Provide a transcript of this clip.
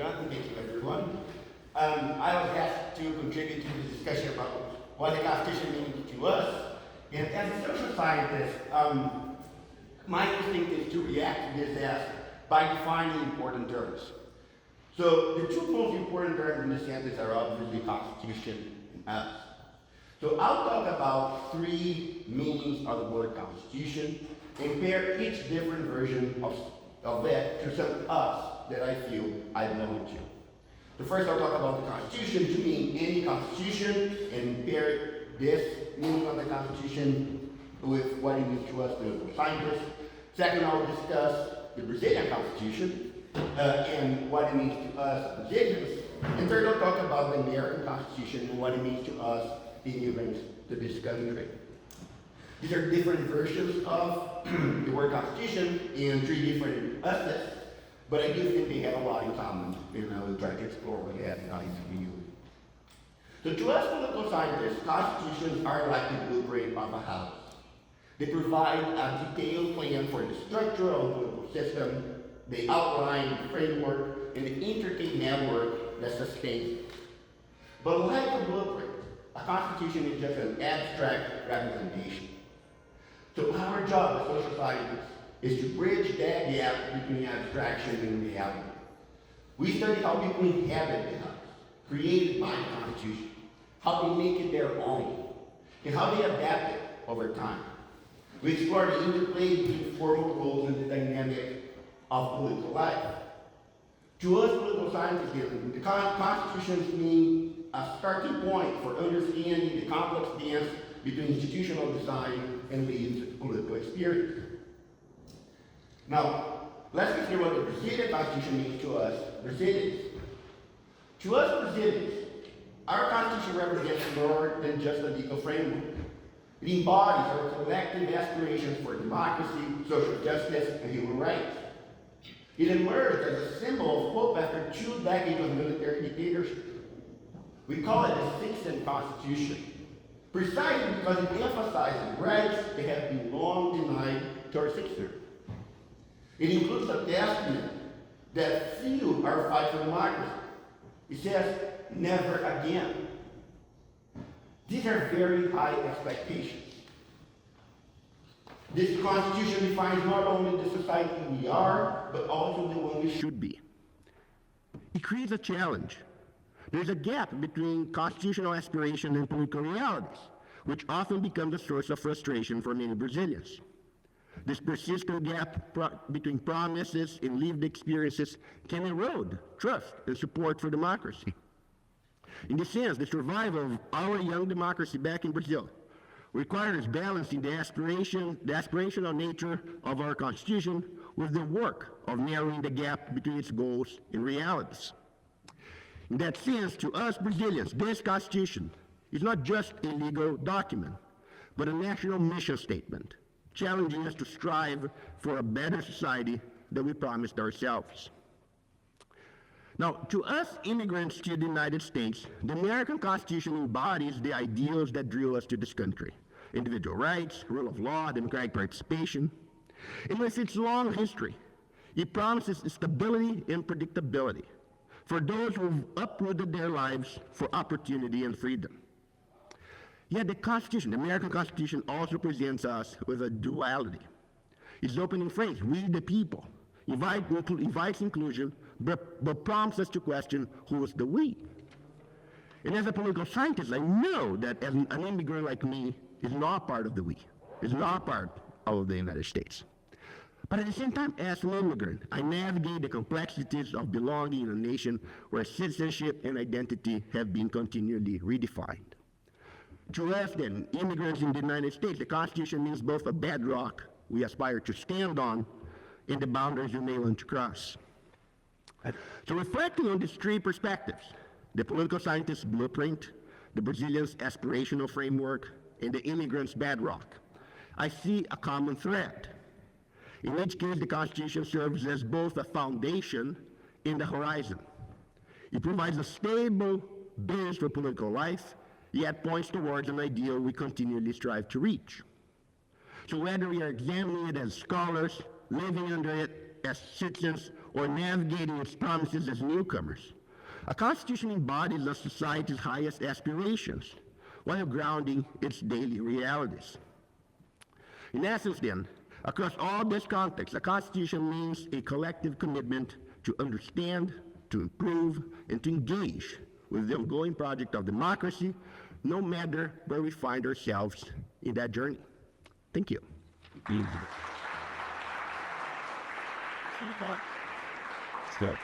Jonathan. Thank you, everyone. I was asked to contribute to the discussion about what the Constitution means to us. And as a social scientist, my instinct is to react to this as by defining important terms. So the two most important terms in this sentence are obviously Constitution and us. So I'll talk about three meanings of the word Constitution and pair each different version of that to some us that I feel I belong to. So first I'll talk about the Constitution to mean any Constitution and pair this meaning of the Constitution with what it means to us, the scientists. Second, I'll discuss the Brazilian Constitution and what it means to us, Brazilians. And third, I'll talk about the American Constitution and what it means to us, immigrants to this country. These are different versions of the word Constitution in three different aspects, but I do think they have a lot in common, and I will try to explore what they have in common for you. So to us political scientists, constitutions are like the blueprint of a house. They provide a detailed plan for the structure of the political system. They outline the framework and the intricate network that sustains it. But like a blueprint, a constitution is just an abstract representation. So our job as social scientists is to bridge that gap between abstraction and reality. We study how people inhabit the house, created by the Constitution, how they make it their own, and how they adapt it over time. We explore the interplay between formal roles and the dynamic of political life. To us political scientists, the constitutions mean a starting point for understanding the complex dance between institutional design and lived political experience. Now, let's consider what the Brazilian Constitution means to us, Brazilians. To us, Brazilians, our Constitution represents more than just a legal framework. It embodies our collective aspirations for democracy, social justice, and human rights. It emerged as a symbol of hope after 2 decades of military dictatorship. We call it the Sixth Constitution, precisely because it emphasizes rights that have been long denied to our citizens. It includes a testament that fueled our fight for democracy. It says, never again. These are very high expectations. This Constitution defines not only the society we are, but also the one we should be. It creates a challenge. There's a gap between constitutional aspiration and political realities, which often becomes a source of frustration for many Brazilians. This persistent gap between promises and lived experiences can erode trust and support for democracy. In this sense, the survival of our young democracy back in Brazil requires balancing the aspirational nature of our Constitution with the work of narrowing the gap between its goals and realities. In that sense, to us Brazilians, this Constitution is not just a legal document, but a national mission statement, challenging us to strive for a better society that we promised ourselves. Now, to us immigrants to the United States, the American Constitution embodies the ideals that drew us to this country: individual rights, rule of law, democratic participation. And with its long history, it promises stability and predictability for those who've uprooted their lives for opportunity and freedom. Yet the Constitution, the American Constitution, also presents us with a duality. Its opening phrase, "we the people," invites inclusion, but prompts us to question who is the we. And as a political scientist, I know that as an immigrant like me is not part of the we, is not part of the United States. But at the same time, as an immigrant, I navigate the complexities of belonging in a nation where citizenship and identity have been continually redefined. To us, then, immigrants in the United States, the Constitution means both a bedrock we aspire to stand on and the boundaries we may want to cross. So reflecting on these three perspectives, the political scientist's blueprint, the Brazilian's aspirational framework, and the immigrant's bedrock, I see a common thread. In each case, the Constitution serves as both a foundation and a horizon. It provides a stable base for political life, yet points towards an ideal we continually strive to reach. So whether we are examining it as scholars, living under it as citizens, or navigating its promises as newcomers. A constitution embodies the society's highest aspirations while grounding its daily realities. In essence, then, across all this context, a constitution means a collective commitment to understand, to improve, and to engage with the ongoing project of democracy, no matter where we find ourselves in that journey. Thank you. So.